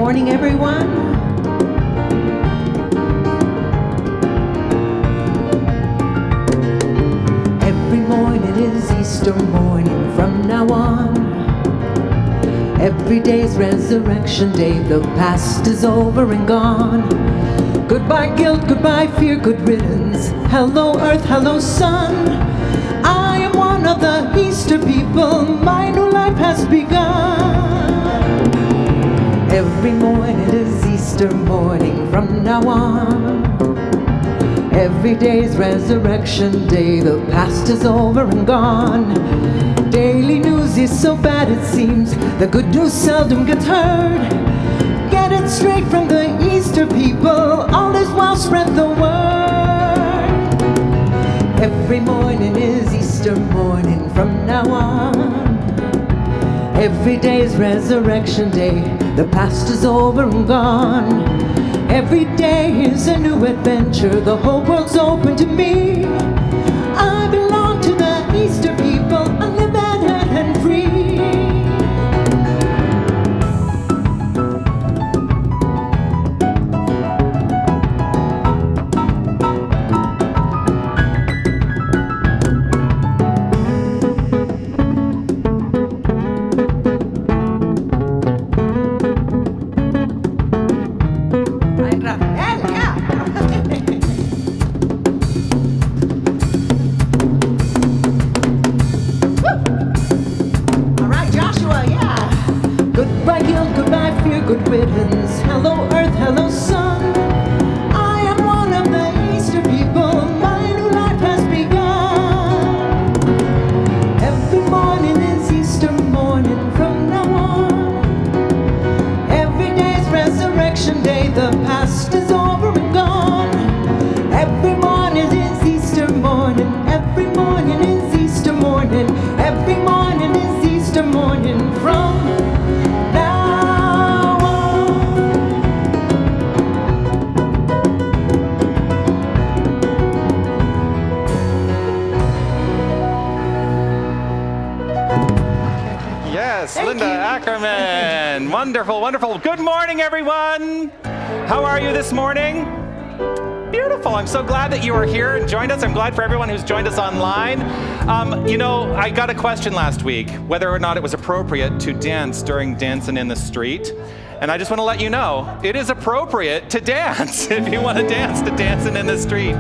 Morning, everyone. Every morning is Easter morning. Every day's resurrection day. The past is over and gone. Goodbye guilt, goodbye fear, good riddance. Hello earth, hello sun. I am one of the Easter people. My new life has begun. Every morning is Easter morning from now on. Every day's resurrection day. The past is over and gone. Daily news is so bad it seems. The good news seldom gets heard. Get it straight from the Easter people. All is well, spread the word. Every morning is Easter morning from now on. Every day's resurrection day. The past is over and gone. Every day is a new adventure. The whole world's open to me. I belong to the Easter people. Unlimited and free. Good riddance. Hello earth, hello sun. I am one of the Easter people. My new life has begun. Every morning is Easter morning from now on. Every day's resurrection day. The past is over and gone. Every morning is Easter morning. Every morning is Easter morning. Every morning is Easter morning from Linda Ackerman. Wonderful, wonderful. Good morning, everyone. How are you this morning? Beautiful. I'm so glad that you are here and joined us. I'm glad for everyone who's joined us online. I got a question last week whether or not it was appropriate to dance during Dancing in the Street. And I just want to let you know, it is appropriate to dance if you want to dance to Dancing in the Street.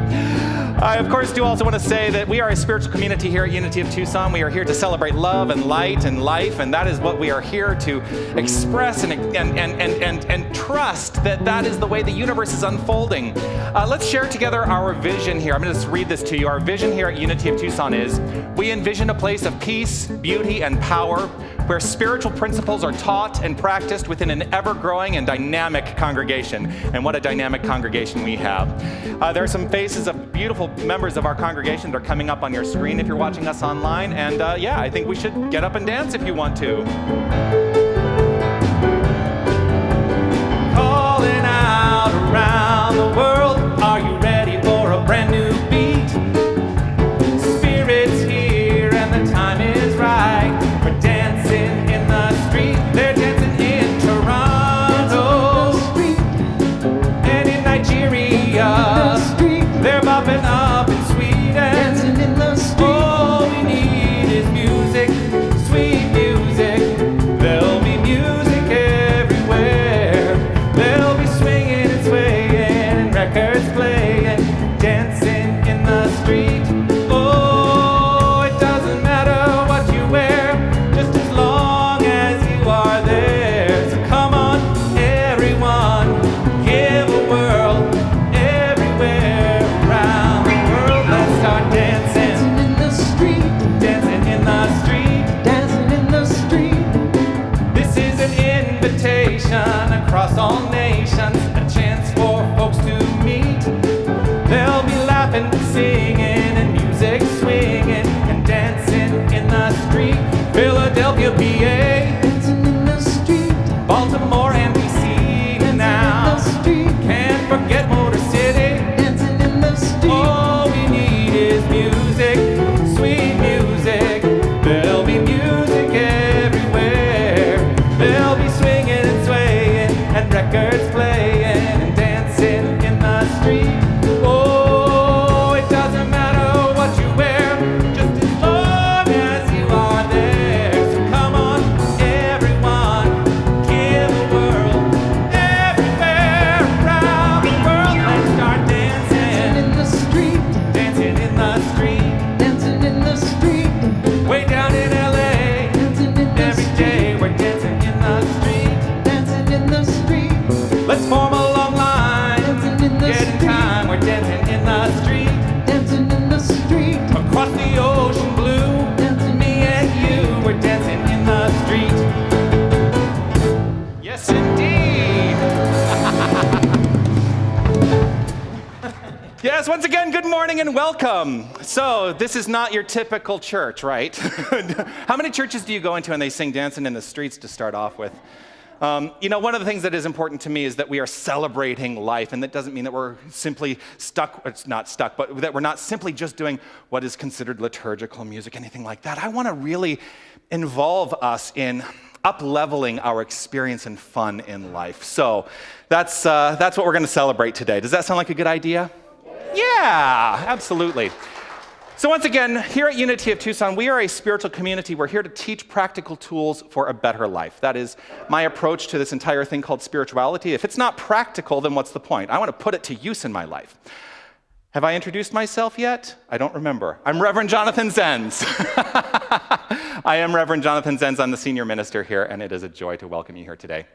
I, of course, do also want to say that we are a spiritual community here at Unity of Tucson. We are here to celebrate love and light and life, and that is what we are here to express and trust that that is the way the universe is unfolding. Let's share together our vision here. I'm going to just read this to you. Our vision here at Unity of Tucson is, we envision a place of peace, beauty, and power, where spiritual principles are taught and practiced within an ever-growing and dynamic congregation. And what a dynamic congregation we have. There are some faces of beautiful members of our congregation that are coming up on your screen if you're watching us online. And yeah, I think we should get up and dance if you want to. Calling out around the world, are you ready for a brand new beat? Spirit's here and the time is right. We're dancing in the street. They're dancing in Toronto and in Nigeria. They're bopping up in Sweden. Dancing in the street. All we need is music, sweet music. They'll once again, good morning and welcome. So this is not your typical church, right? How many churches do you go into and they sing Dancing in the Streets to start off with? One of the things that is important to me is that we are celebrating life, and that doesn't mean that we're simply stuck, it's not stuck, but that we're not simply just doing what is considered liturgical music, anything like that. I want to really involve us in up-leveling our experience and fun in life. So that's what we're going to celebrate today. Does that sound like a good idea? Yeah, absolutely. So once again, here at Unity of Tucson, we are a spiritual community. We're here to teach practical tools for a better life. That is my approach to this entire thing called spirituality. If it's not practical, then what's the point? I want to put it to use in my life. Have I introduced myself yet? I don't remember. I'm Reverend Jonathan Zenz. I am Reverend Jonathan Zenz. I'm the senior minister here, and it is a joy to welcome you here today.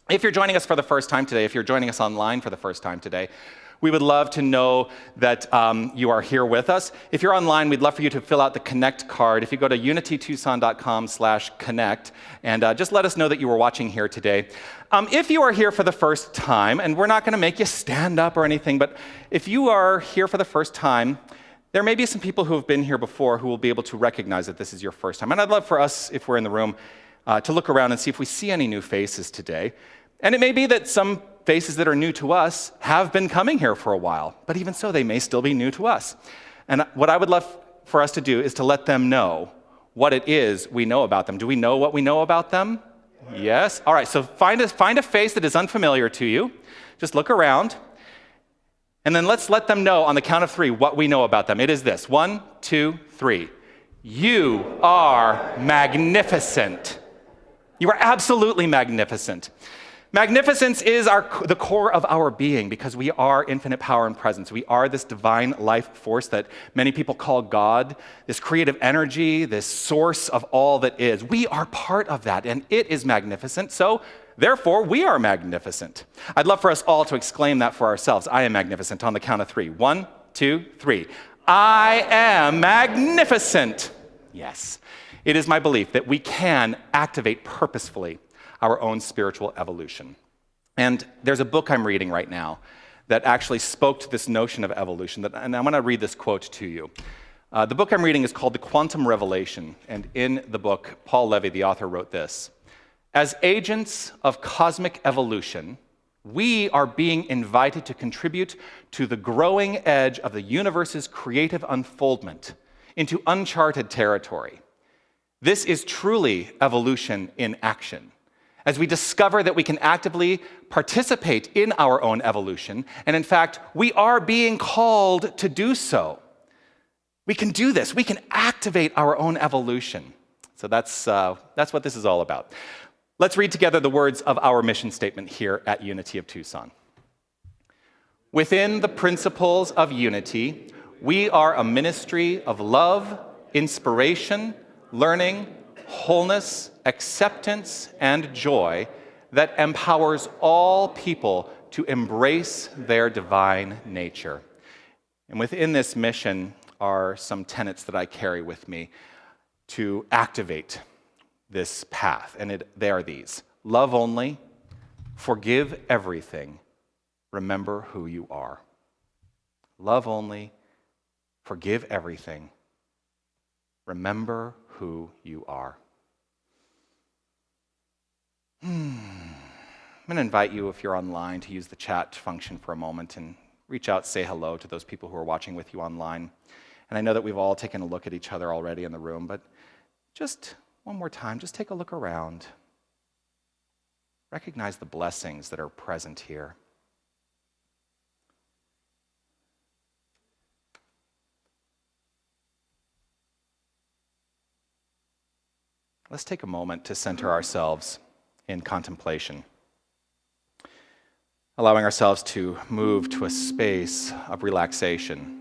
If you're joining us for the first time today, if you're joining us online for the first time today, we would love to know that you are here with us. If you're online, we'd love for you to fill out the Connect card. If you go to unitytucson.com/connect, and just let us know that you were watching here today. If you are here for the first time, and we're not going to make you stand up or anything, but if you are here for the first time, there may be some people who have been here before who will be able to recognize that this is your first time. And I'd love for us, if we're in the room, to look around and see if we see any new faces today. And it may be that some faces that are new to us have been coming here for a while, but even so, they may still be new to us. And what I would love for us to do is to let them know what it is we know about them. Do we know what we know about them? Yes? All right, so find a face that is unfamiliar to you. Just look around, and then let's let them know on the count of 3 what we know about them. It is this: 1, 2, 3. You are magnificent. You are absolutely magnificent. Magnificence is the core of our being because we are infinite power and presence. We are this divine life force that many people call God, this creative energy, this source of all that is. We are part of that, and it is magnificent, so therefore we are magnificent. I'd love for us all to exclaim that for ourselves. I am magnificent on the count of 3. 1, 2, 3. I am magnificent. Yes. It is my belief that we can activate purposefully our own spiritual evolution. And there's a book I'm reading right now that actually spoke to this notion of evolution, and I'm going to read this quote to you. The book I'm reading is called The Quantum Revelation, and in the book, Paul Levy, the author, wrote this: "As agents of cosmic evolution, we are being invited to contribute to the growing edge of the universe's creative unfoldment into uncharted territory. This is truly evolution in action, as we discover that we can actively participate in our own evolution, and in fact, we are being called to do so. We can do this. We can activate our own evolution." So that's what this is all about. Let's read together the words of our mission statement here at Unity of Tucson. "Within the principles of unity, we are a ministry of love, inspiration, learning, wholeness, acceptance, and joy that empowers all people to embrace their divine nature." And within this mission are some tenets that I carry with me to activate this path, and they are these: love only, forgive everything, remember who you are. Love only, forgive everything, remember who you are. I'm going to invite you, if you're online, to use the chat function for a moment and reach out, say hello to those people who are watching with you online. And I know that we've all taken a look at each other already in the room, but just one more time, just take a look around. Recognize the blessings that are present here. Let's take a moment to center ourselves in contemplation, allowing ourselves to move to a space of relaxation.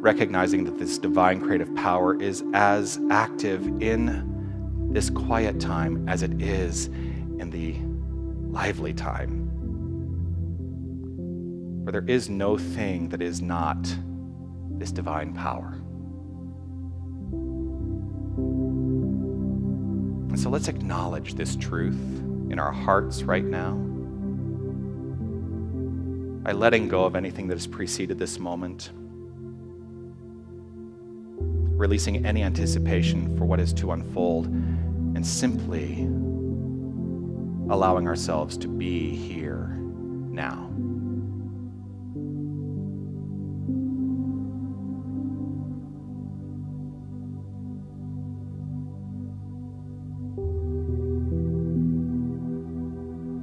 Recognizing that this divine creative power is as active in this quiet time as it is in the lively time. For there is no thing that is not this divine power. And so let's acknowledge this truth in our hearts right now. by letting go of anything that has preceded this moment, releasing any anticipation for what is to unfold, and simply allowing ourselves to be here now.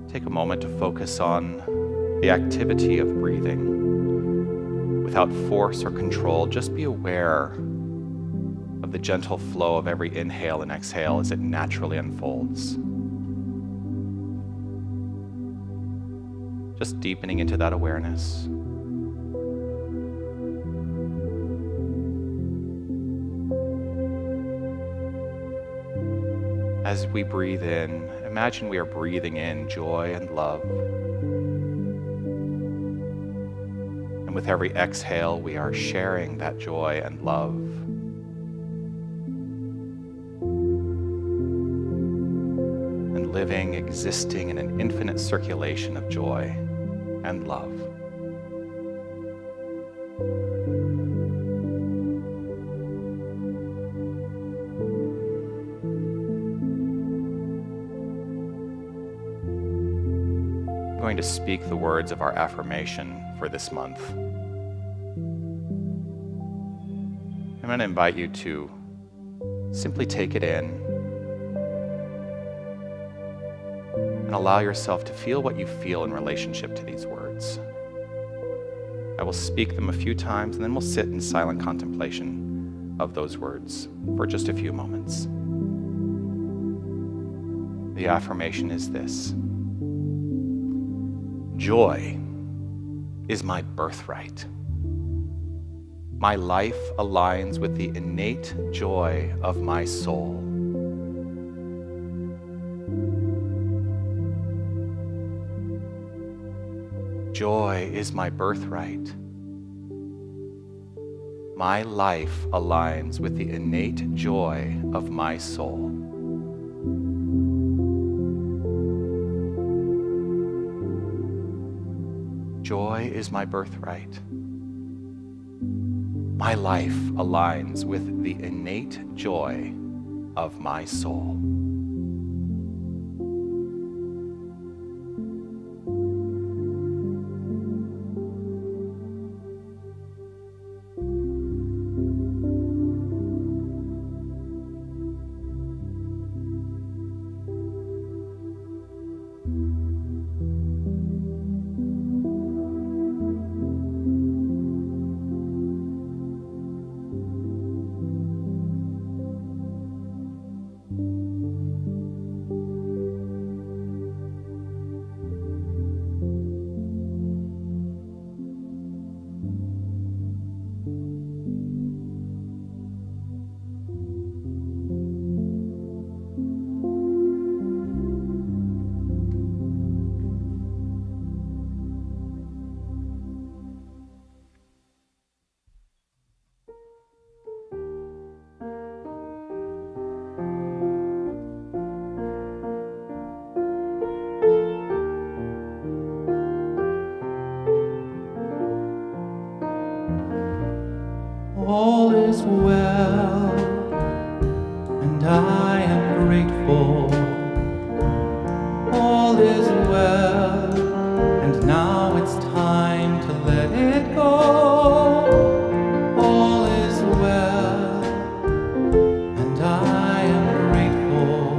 Take a moment to focus on the activity of breathing. Without force or control, just be aware of the gentle flow of every inhale and exhale as it naturally unfolds. Just deepening into that awareness. As we breathe in, imagine we are breathing in joy and love. And with every exhale, we are sharing that joy and love. And living, existing in an infinite circulation of joy and love. I'm going to speak the words of our affirmation for this month. I'm going to invite you to simply take it in and allow yourself to feel what you feel in relationship to these words. I will speak them a few times and then we'll sit in silent contemplation of those words for just a few moments. The affirmation is this: joy is my birthright. My life aligns with the innate joy of my soul. Joy is my birthright. My life aligns with the innate joy of my soul. Joy is my birthright. My life aligns with the innate joy of my soul. All is well, and I am grateful. All is well, and now it's time to let it go. All is well, and I am grateful.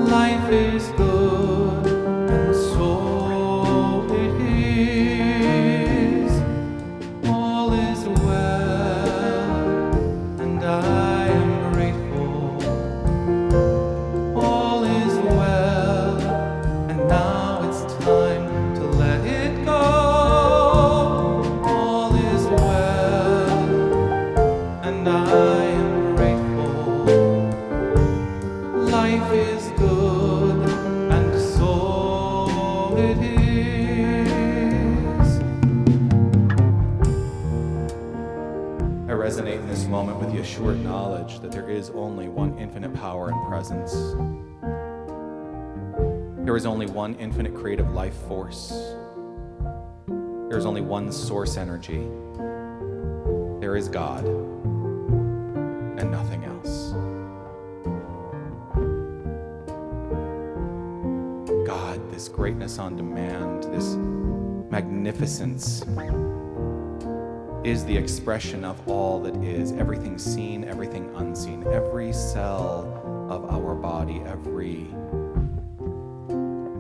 Life is good, and so it is. All is well, and I am grateful. All is well, and now it's time to let it go. All is well, and I am grateful. Life is good, and so it is. I resonate in this moment with the assured knowledge that there is only one infinite power and presence. There is only one infinite creative life force, There is only one source energy. There is God and nothing else. God, this greatness on demand, this magnificence is the expression of all that is, everything seen, everything unseen, every cell of our body, every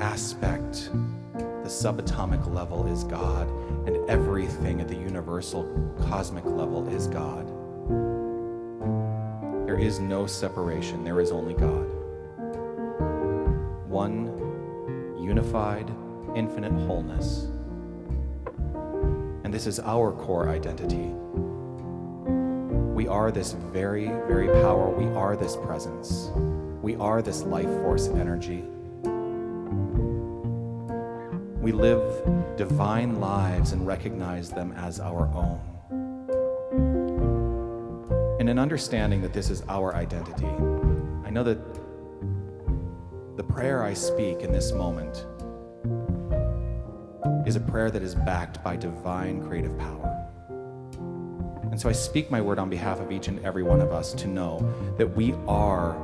aspect. The subatomic level is God, and everything at the universal cosmic level is God. There is no separation, there is only God. One unified, infinite wholeness. And this is our core identity. We are this very, very power. We are this presence. We are this life force energy. We live divine lives and recognize them as our own. And in understanding that this is our identity, I know that the prayer I speak in this moment is a prayer that is backed by divine creative power. And so I speak my word on behalf of each and every one of us to know that we are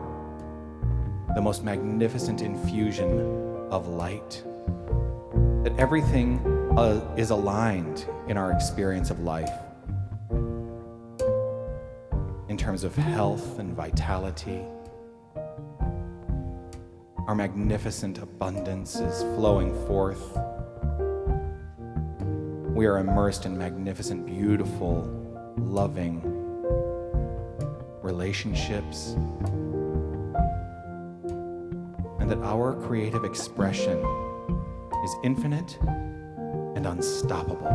the most magnificent infusion of light, that everything is aligned in our experience of life in terms of health and vitality. Our magnificent abundance is flowing forth. We are immersed in magnificent, beautiful, loving relationships. And that our creative expression is infinite and unstoppable.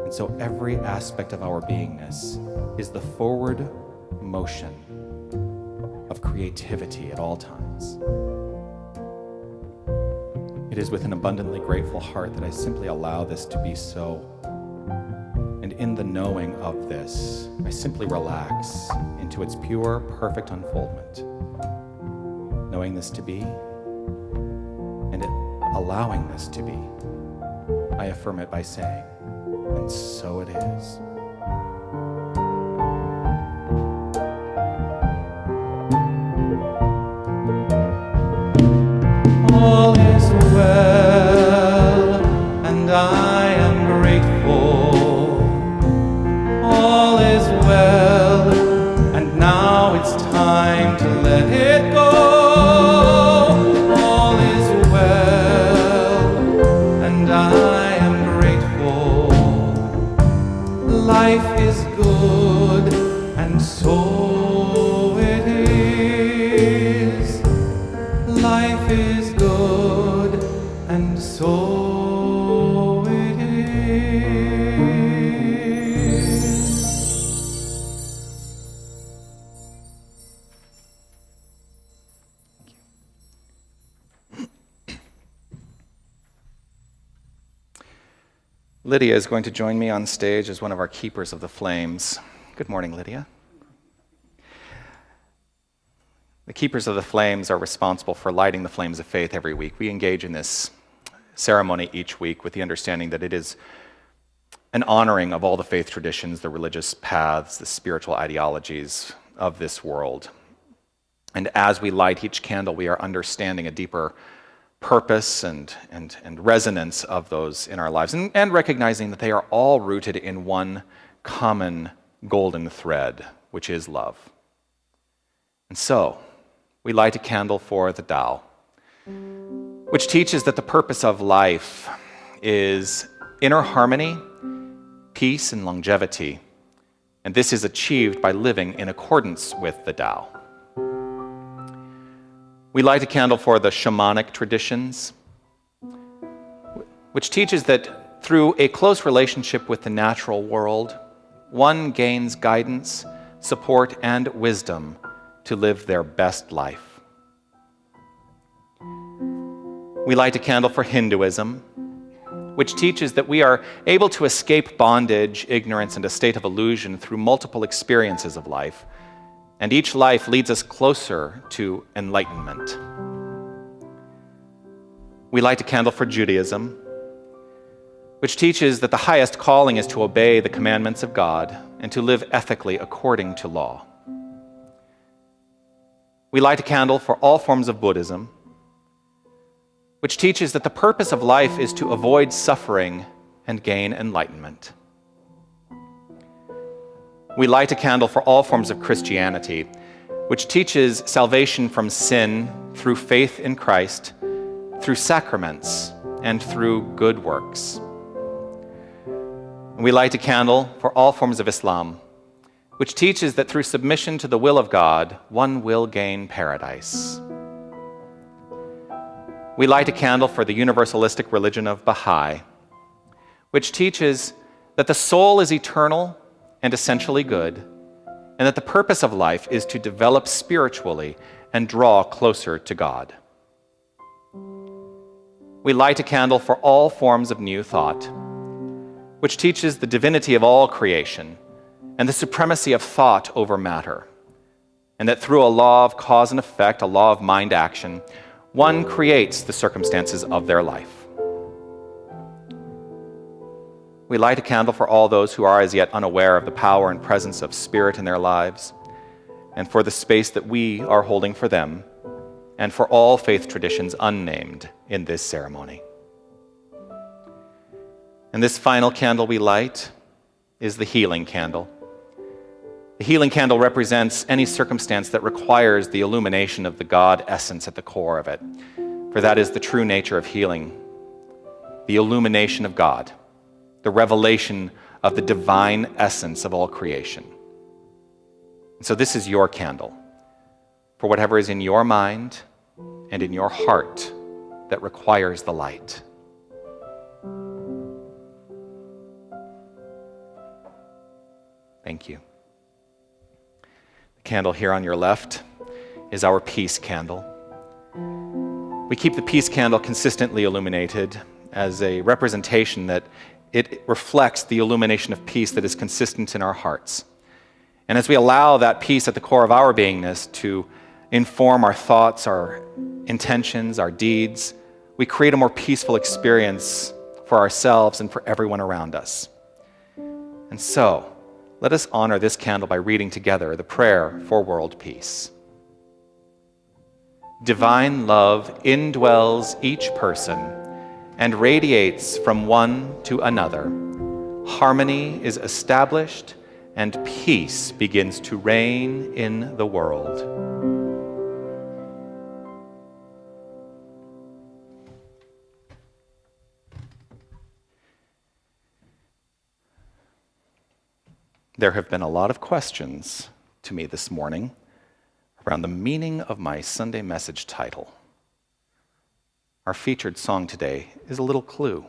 And so every aspect of our beingness is the forward motion of creativity at all times. It is with an abundantly grateful heart that I simply allow this to be so. And in the knowing of this, I simply relax into its pure, perfect unfoldment. Knowing this to be, and allowing this to be, I affirm it by saying, and so it is. All is well, and I am grateful. All is well, and now it's time to let it go. All is well, and I am grateful. Life is good, and so it is. Life is good, and so it is. Lydia is going to join me on stage as one of our keepers of the flames. Good morning, Lydia. The keepers of the flames are responsible for lighting the flames of faith every week. We engage in this ceremony each week with the understanding that it is an honoring of all the faith traditions, the religious paths, the spiritual ideologies of this world. And as we light each candle, we are understanding a deeper purpose and resonance of those in our lives, and recognizing that they are all rooted in one common golden thread, which is love. And so, we light a candle for the Tao, which teaches that the purpose of life is inner harmony, peace, and longevity. And this is achieved by living in accordance with the Tao. We light a candle for the shamanic traditions, which teaches that through a close relationship with the natural world, one gains guidance, support, and wisdom to live their best life. We light a candle for Hinduism, which teaches that we are able to escape bondage, ignorance, and a state of illusion through multiple experiences of life, and each life leads us closer to enlightenment. We light a candle for Judaism, which teaches that the highest calling is to obey the commandments of God and to live ethically according to law. We light a candle for all forms of Buddhism, which teaches that the purpose of life is to avoid suffering and gain enlightenment. We light a candle for all forms of Christianity, which teaches salvation from sin through faith in Christ, through sacraments, and through good works. We light a candle for all forms of Islam, which teaches that through submission to the will of God, one will gain paradise. We light a candle for the universalistic religion of Baha'i, which teaches that the soul is eternal and essentially good, and that the purpose of life is to develop spiritually and draw closer to God. We light a candle for all forms of New Thought, which teaches the divinity of all creation and the supremacy of thought over matter, and that through a law of cause and effect, a law of mind action, one creates the circumstances of their life. We light a candle for all those who are as yet unaware of the power and presence of Spirit in their lives, and for the space that we are holding for them, and for all faith traditions unnamed in this ceremony. And this final candle we light is the healing candle. The healing candle represents any circumstance that requires the illumination of the God essence at the core of it, for that is the true nature of healing, the illumination of God, the revelation of the divine essence of all creation. And so this is your candle for whatever is in your mind and in your heart that requires the light. Thank you. The candle here on your left is our peace candle. We keep the peace candle consistently illuminated as a representation that it reflects the illumination of peace that is consistent in our hearts. And as we allow that peace at the core of our beingness to inform our thoughts, our intentions, our deeds, we create a more peaceful experience for ourselves and for everyone around us. And so, let us honor this candle by reading together the prayer for world peace. Divine love indwells each person and radiates from one to another. Harmony is established and peace begins to reign in the world. There have been a lot of questions to me this morning around the meaning of my Sunday message title. Our featured song today is a little clue.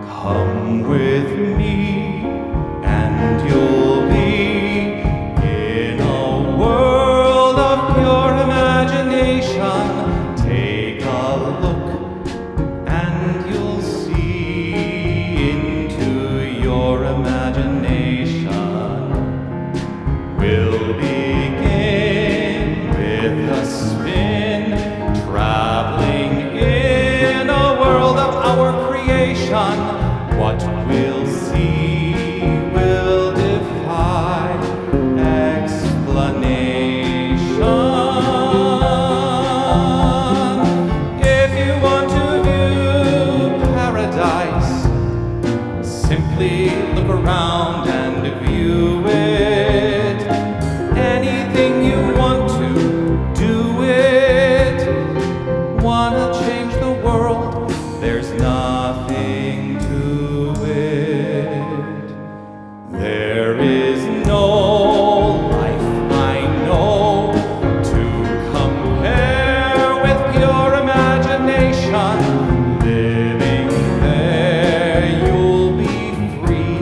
Come with me and you'll be in a world of pure imagination. Take a look and you'll see into your imagination. We'll begin with a spin, traveling in a world of our creation. What we'll see will defy explanation. If you want to view paradise, simply look around and view it. Anything you want to, do it. Wanna change the world? There's nothing to it. There is no life I know to compare with pure imagination. Living there, you'll be free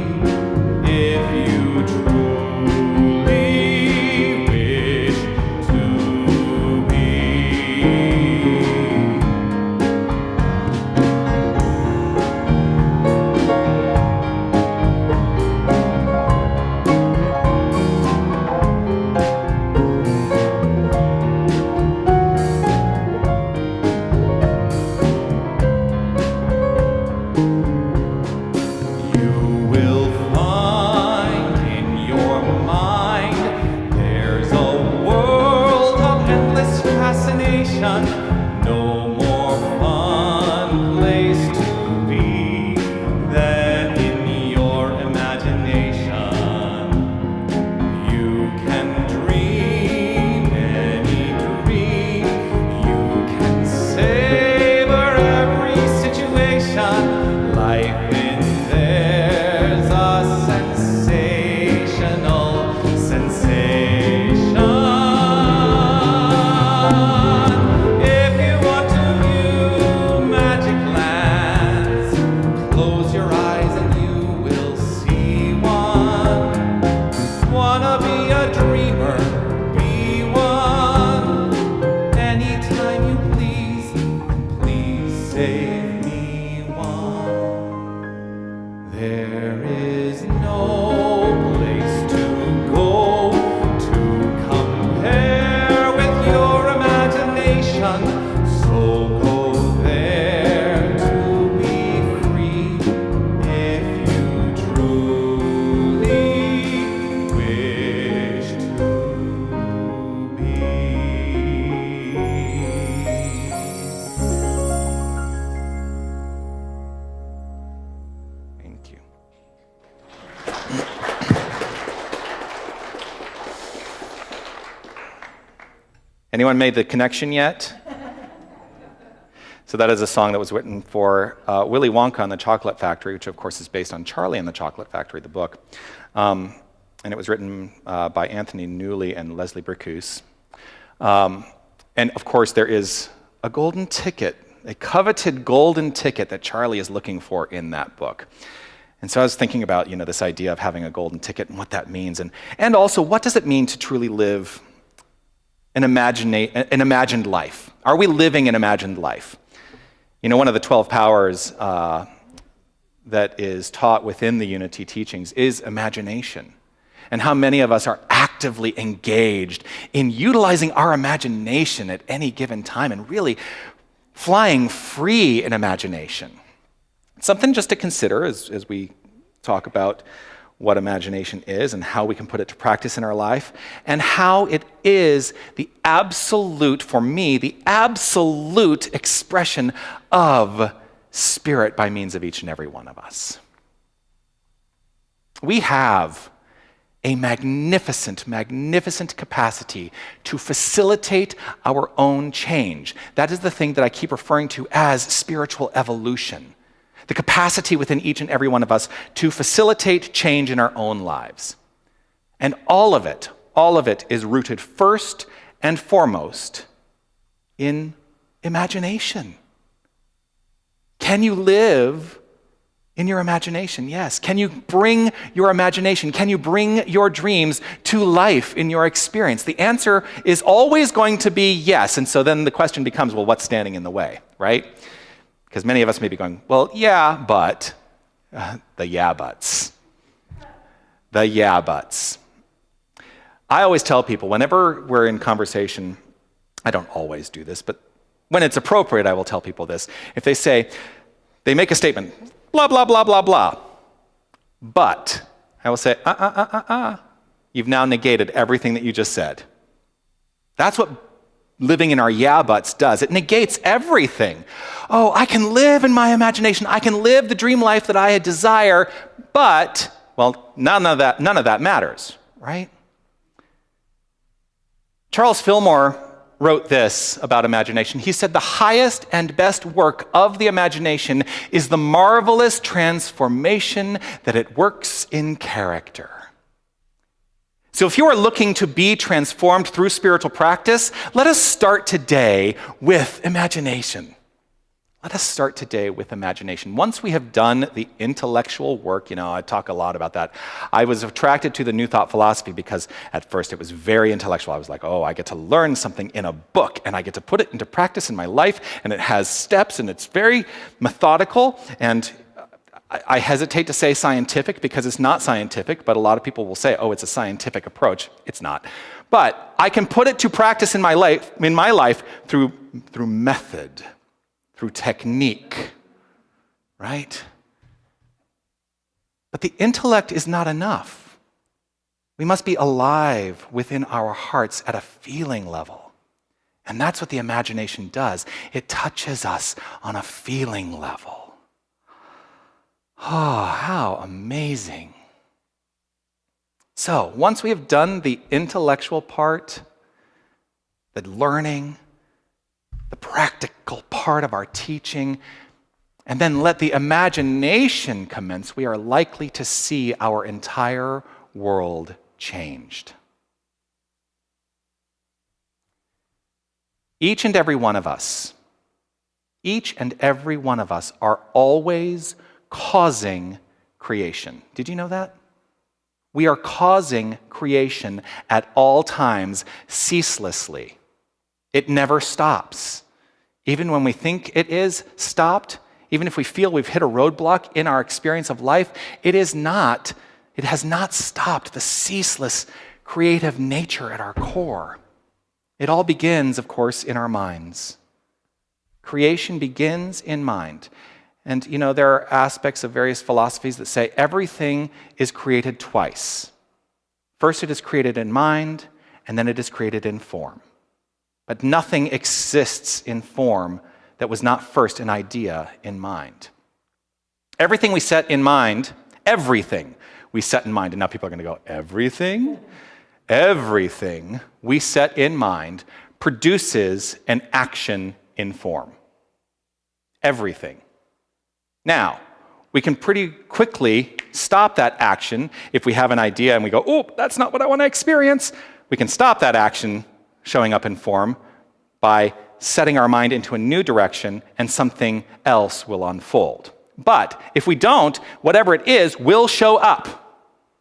Close your eyes and you will see one. Wanna be a dreamer, be one. Anytime you please, please save me one. There is no place to go to compare with your imagination. So go there to be free if you truly wish to be. Thank you. Anyone made the connection yet? So that is a song that was written for Willy Wonka and the Chocolate Factory, which of course is based on Charlie and the Chocolate Factory, the book. And it was written by Anthony Newley and Leslie Bricusse. And of course there is a golden ticket, a coveted golden ticket that Charlie is looking for in that book. And so I was thinking about, this idea of having a golden ticket and what that means, and also what does it mean to truly live an imagined life? Are we living an imagined life? One of the 12 powers that is taught within the Unity teachings is imagination. And how many of us are actively engaged in utilizing our imagination at any given time and really flying free in imagination. Something just to consider as we talk about what imagination is and how we can put it to practice in our life, and how it is the absolute, for me, the absolute expression of spirit by means of each and every one of us. We have a magnificent, magnificent capacity to facilitate our own change. That is the thing that I keep referring to as spiritual evolution. The capacity within each and every one of us to facilitate change in our own lives. And all of it is rooted first and foremost in imagination. Can you live in your imagination? Yes. Can you bring your imagination? Can you bring your dreams to life in your experience? The answer is always going to be yes. And so then the question becomes, well, what's standing in the way, right? Because many of us may be going, well, yeah, but, the yeah buts. The yeah buts. I always tell people, whenever we're in conversation, I don't always do this, but when it's appropriate, I will tell people this. If they make a statement, blah, blah, blah, blah, blah, but I will say, you've now negated everything that you just said. That's what living in our yeah buts does. It negates everything. Oh, I can live in my imagination. I can live the dream life that I desire, but, well, none of that matters, right? Charles Fillmore wrote this about imagination. He said, the highest and best work of the imagination is the marvelous transformation that it works in character. So if you are looking to be transformed through spiritual practice, let us start today with imagination. Let us start today with imagination. Once we have done the intellectual work, I talk a lot about that. I was attracted to the New Thought philosophy because at first it was very intellectual. I was like, I get to learn something in a book and I get to put it into practice in my life, and it has steps and it's very methodical, and I hesitate to say scientific because it's not scientific, but a lot of people will say, it's a scientific approach. It's not. But I can put it to practice in my life through method, through technique, right? But the intellect is not enough. We must be alive within our hearts at a feeling level. And that's what the imagination does. It touches us on a feeling level. Oh, how amazing. So, once we have done the intellectual part, the learning, the practical part of our teaching, and then let the imagination commence, we are likely to see our entire world changed. Each and every one of us are always causing creation. Did you know that? We are causing creation at all times, ceaselessly. It never stops. Even when we think it is stopped, even if we feel we've hit a roadblock in our experience of life, it has not stopped the ceaseless creative nature at our core. It all begins, of course, in our minds. Creation begins in mind. And there are aspects of various philosophies that say everything is created twice. First it is created in mind, and then it is created in form. But nothing exists in form that was not first an idea in mind. Everything we set in mind, everything we set in mind, and now people are going to go, everything? Everything we set in mind produces an action in form. Everything. Now, we can pretty quickly stop that action if we have an idea and we go, oh, that's not what I want to experience. We can stop that action showing up in form by setting our mind into a new direction and something else will unfold. But if we don't, whatever it is will show up.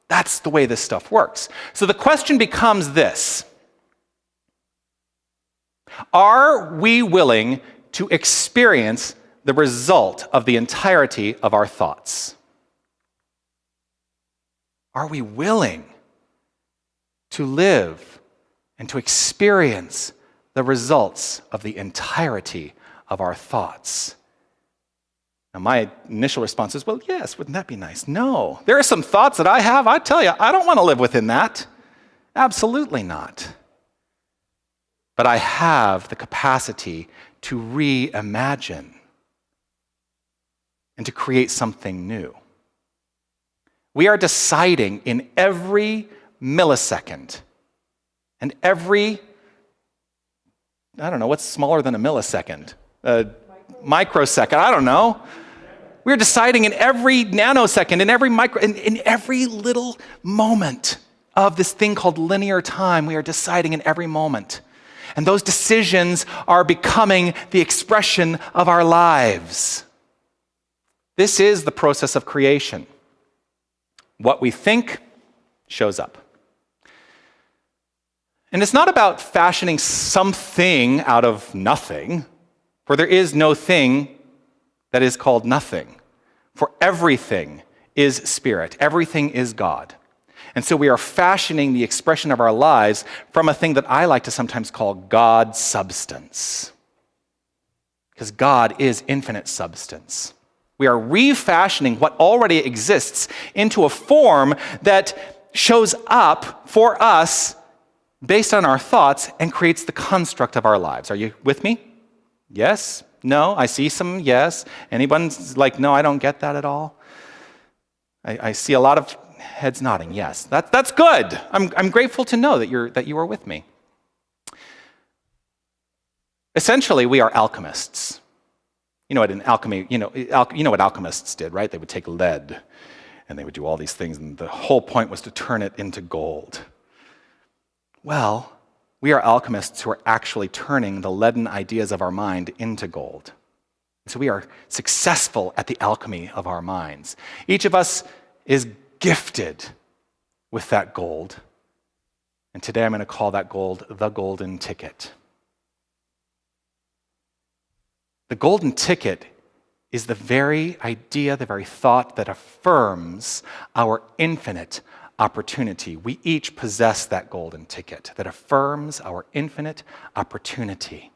That's the way this stuff works. So the question becomes this: are we willing to experience the result of the entirety of our thoughts? Are we willing to live and to experience the results of the entirety of our thoughts? Now, my initial response is, well, yes, wouldn't that be nice? No. There are some thoughts that I have, I tell you, I don't want to live within that. Absolutely not. But I have the capacity to reimagine and to create something new. We are deciding in every millisecond and every, I don't know, what's smaller than a millisecond? Microsecond, I don't know. We're deciding in every nanosecond, in every little moment of this thing called linear time, we are deciding in every moment. And those decisions are becoming the expression of our lives. This is the process of creation. What we think shows up. And it's not about fashioning something out of nothing, for there is no thing that is called nothing. For everything is spirit, everything is God. And so we are fashioning the expression of our lives from a thing that I like to sometimes call God substance. Because God is infinite substance. We are refashioning what already exists into a form that shows up for us based on our thoughts and creates the construct of our lives. Are you with me? Yes? No? I see some yes. Anyone's like, no, I don't get that at all? I see a lot of heads nodding. Yes, that's good. I'm grateful to know that you are with me. Essentially, we are alchemists. You know what in alchemy, you know what alchemists did, right? They would take lead and they would do all these things, and the whole point was to turn it into gold. Well, we are alchemists who are actually turning the leaden ideas of our mind into gold. So we are successful at the alchemy of our minds. Each of us is gifted with that gold. And today I'm going to call that gold the golden ticket. The golden ticket is the very idea, the very thought that affirms our infinite opportunity. We each possess that golden ticket that affirms our infinite opportunity.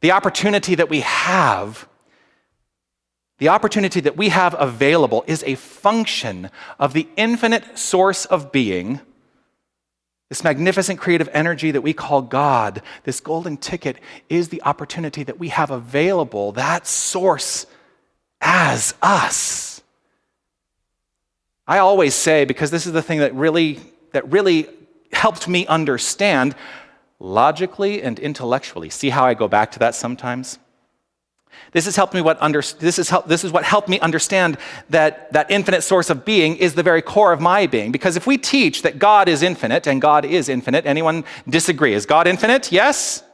The opportunity that we have available is a function of the infinite source of being, this magnificent creative energy that we call God. This golden ticket is the opportunity that we have available, that source as us. I always say, because this is the thing that really helped me understand logically and intellectually. See how I go back to that sometimes? This is what helped me understand that infinite source of being is the very core of my being. Because if we teach that God is infinite, and God is infinite, anyone disagree? Is God infinite? Yes?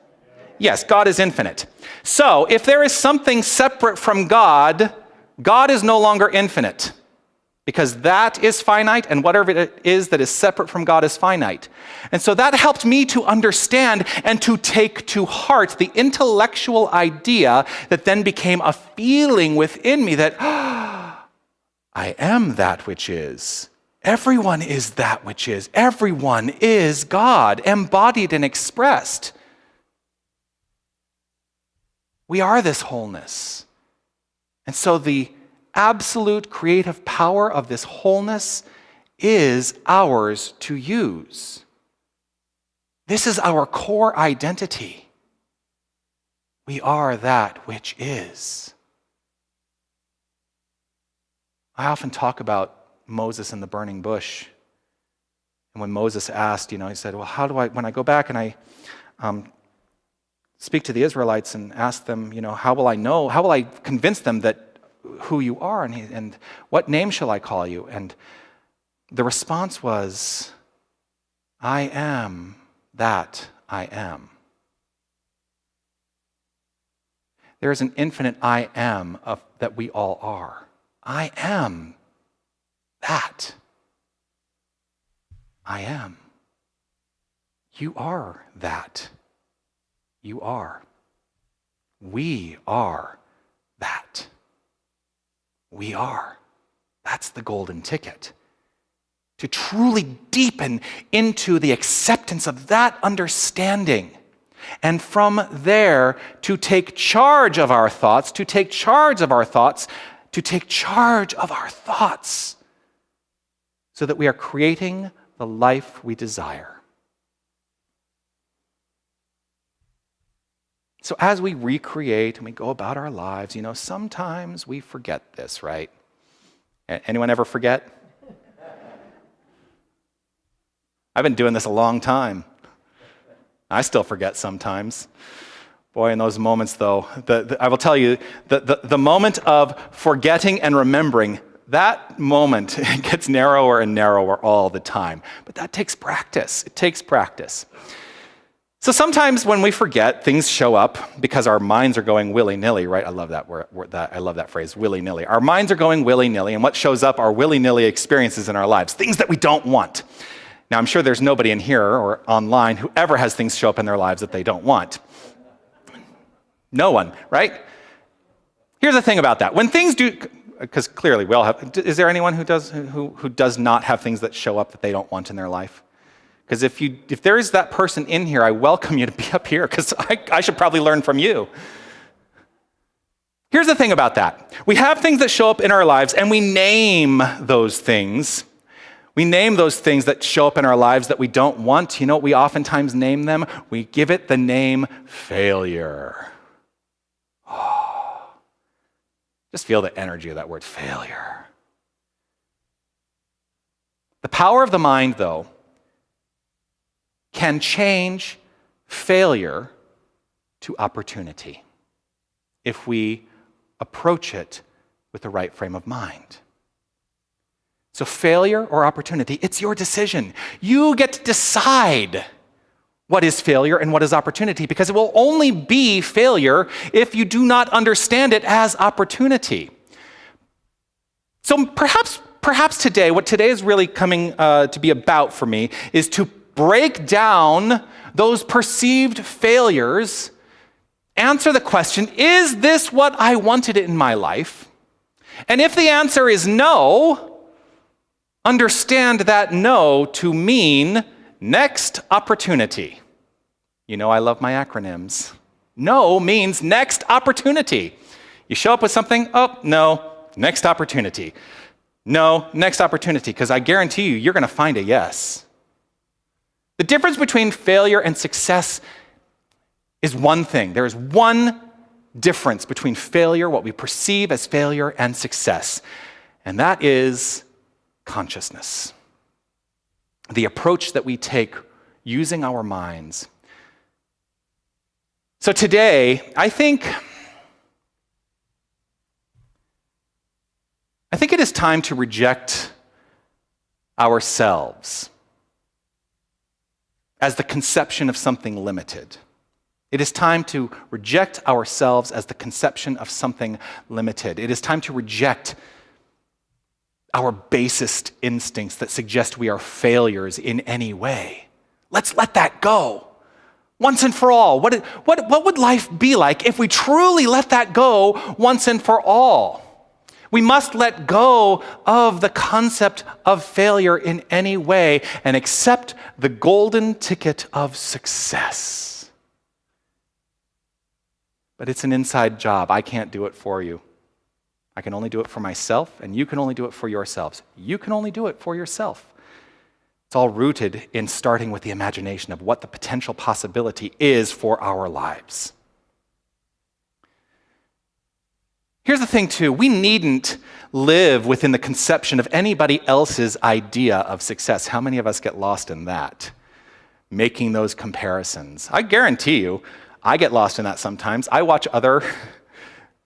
Yes, God is infinite. So if there is something separate from God, God is no longer infinite, because that is finite, and whatever it is that is separate from God is finite. And so that helped me to understand and to take to heart the intellectual idea that then became a feeling within me that, I am that which is. Everyone is that which is. Everyone is God, embodied and expressed. We are this wholeness. And so the absolute creative power of this wholeness is ours to use. This is our core identity. We are that which is. I often talk about Moses in the burning bush. And when Moses asked, he said, well, when I go back and I speak to the Israelites and ask them, how will I convince them that who you are, and what name shall I call you? And the response was, I am that I am. There is an infinite I am that we all are. I am that. I am. You are that. You are. We are that. We are. That's the golden ticket. To truly deepen into the acceptance of that understanding. And from there, to take charge of our thoughts, to take charge of our thoughts, to take charge of our thoughts, so that we are creating the life we desire. So as we recreate and we go about our lives, sometimes we forget this, right? Anyone ever forget? I've been doing this a long time. I still forget sometimes. Boy, in those moments, though, I will tell you, the moment of forgetting and remembering, that moment gets narrower and narrower all the time. But that takes practice. It takes practice. So sometimes when we forget, things show up because our minds are going willy-nilly, right? I love that word. I love that phrase, willy-nilly. Our minds are going willy-nilly, and what shows up are willy-nilly experiences in our lives, things that we don't want. Now, I'm sure there's nobody in here or online who ever has things show up in their lives that they don't want. No one, right? Here's the thing about that. When things do, because clearly we all have, is there anyone who does not have things that show up that they don't want in their life? Because if there is that person in here, I welcome you to be up here, because I should probably learn from you. Here's the thing about that. We have things that show up in our lives, and we name those things. We name those things that show up in our lives that we don't want. You know what we oftentimes name them? We give it the name failure. Oh, just feel the energy of that word, failure. The power of the mind, though, can change failure to opportunity if we approach it with the right frame of mind. So failure or opportunity, it's your decision. You get to decide what is failure and what is opportunity, because it will only be failure if you do not understand it as opportunity. So perhaps today, what today is really coming to be about for me is to break down those perceived failures, answer the question, is this what I wanted in my life? And if the answer is no, understand that no to mean next opportunity. You know I love my acronyms. No means next opportunity. You show up with something, oh, no, next opportunity. No, next opportunity, because I guarantee you're going to find a yes. The difference between failure and success is one thing. There is one difference between failure, what we perceive as failure, and success, and that is consciousness. The approach that we take using our minds. So today, I think it is time to reject ourselves as the conception of something limited. It is time to reject ourselves as the conception of something limited. It is time to reject our basest instincts that suggest we are failures in any way. Let's let that go. Once and for all. What would life be like if we truly let that go once and for all? We must let go of the concept of failure in any way and accept the golden ticket of success. But it's an inside job. I can't do it for you. I can only do it for myself, and you can only do it for yourselves. You can only do it for yourself. It's all rooted in starting with the imagination of what the potential possibility is for our lives. Here's the thing, too. We needn't live within the conception of anybody else's idea of success. How many of us get lost in that? Making those comparisons. I guarantee you, I get lost in that sometimes. I watch other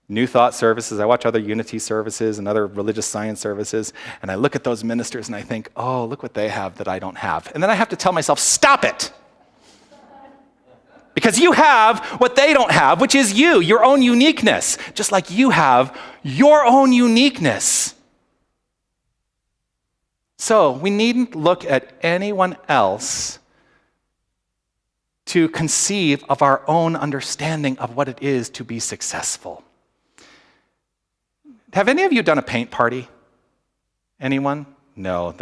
New Thought services, I watch other Unity services and other religious science services, and I look at those ministers and I think, oh, look what they have that I don't have. And then I have to tell myself, stop it! Because you have what they don't have, which is you, your own uniqueness, just like you have your own uniqueness. So we needn't look at anyone else to conceive of our own understanding of what it is to be successful. Have any of you done a paint party? Anyone? No.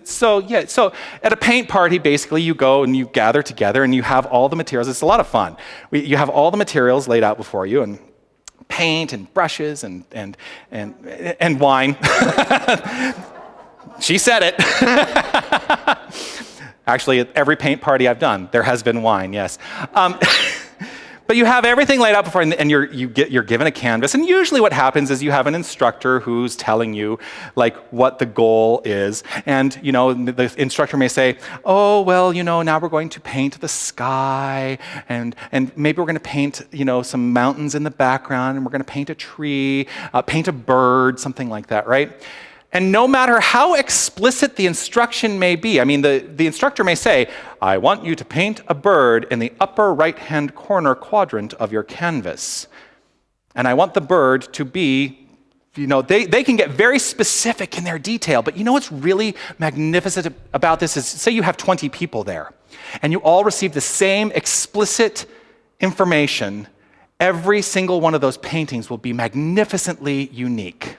So at a paint party, basically you go and you gather together and you have all the materials. It's a lot of fun. You have all the materials laid out before you, and paint and brushes and wine. She said it. Actually, at every paint party I've done, there has been wine, yes. But you have everything laid out before, and you're given a canvas. And usually what happens is you have an instructor who's telling you like what the goal is. And the instructor may say, oh, well, now we're going to paint the sky, and maybe we're going to paint, some mountains in the background, and we're going to paint a tree, paint a bird, something like that, right? And no matter how explicit the instruction may be, I mean, the instructor may say, I want you to paint a bird in the upper right-hand corner quadrant of your canvas. And I want the bird to be, they can get very specific in their detail, but what's really magnificent about this is, say you have 20 people there, and you all receive the same explicit information. Every single one of those paintings will be magnificently unique.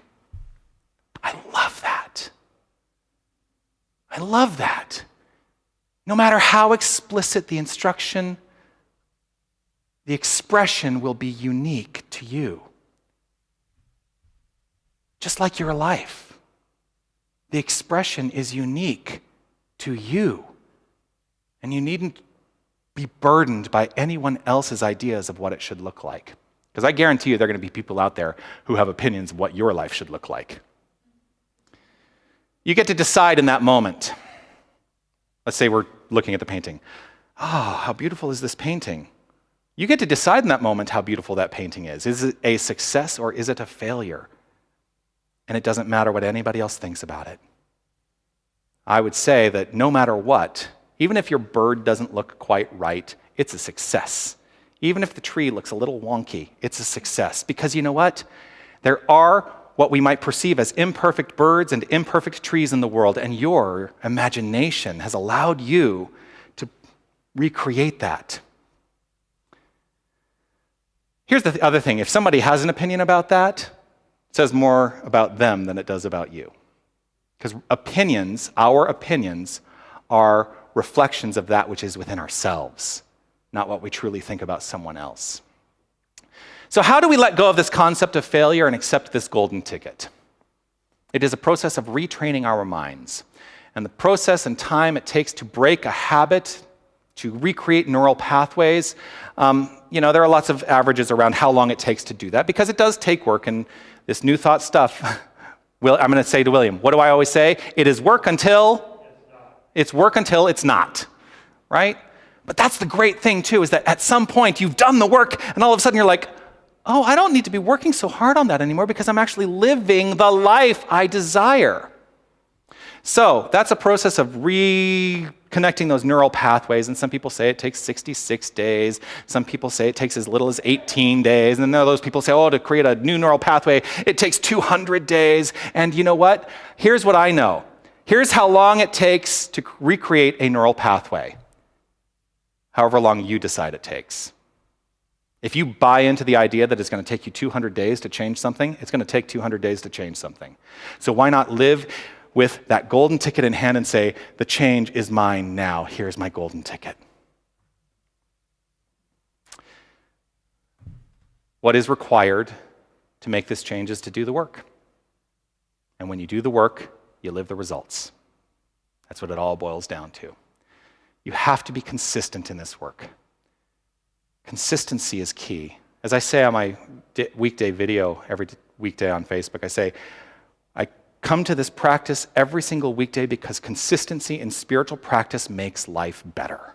I love that. I love that. No matter how explicit the instruction, the expression will be unique to you. Just like your life. The expression is unique to you. And you needn't be burdened by anyone else's ideas of what it should look like. Because I guarantee you there are going to be people out there who have opinions of what your life should look like. You get to decide in that moment. Let's say we're looking at the painting. Oh, how beautiful is this painting? You get to decide in that moment how beautiful that painting is. Is it a success or is it a failure? And it doesn't matter what anybody else thinks about it. I would say that no matter what, even if your bird doesn't look quite right, it's a success. Even if the tree looks a little wonky, it's a success. Because you know what? There are what we might perceive as imperfect birds and imperfect trees in the world, and your imagination has allowed you to recreate that. Here's the other thing. If somebody has an opinion about that, it says more about them than it does about you. Because our opinions, are reflections of that which is within ourselves, not what we truly think about someone else. So how do we let go of this concept of failure and accept this golden ticket? It is a process of retraining our minds. And the process and time it takes to break a habit, to recreate neural pathways, there are lots of averages around how long it takes to do that, because it does take work. And this New Thought stuff, I'm going to say to William, what do I always say? It is work until it's work until it's not, right? But that's the great thing, too, is that at some point you've done the work, and all of a sudden you're like, oh, I don't need to be working so hard on that anymore because I'm actually living the life I desire. So that's a process of reconnecting those neural pathways, and some people say it takes 66 days. Some people say it takes as little as 18 days, and then there are those people say, oh, to create a new neural pathway, it takes 200 days. And you know what? Here's what I know. Here's how long it takes to recreate a neural pathway, however long you decide it takes. If you buy into the idea that it's going to take you 200 days to change something, it's going to take 200 days to change something. So why not live with that golden ticket in hand and say, the change is mine now. Here's my golden ticket. What is required to make this change is to do the work. And when you do the work, you live the results. That's what it all boils down to. You have to be consistent in this work. Consistency is key. As I say on my weekday video every weekday on Facebook, I say, I come to this practice every single weekday because consistency in spiritual practice makes life better.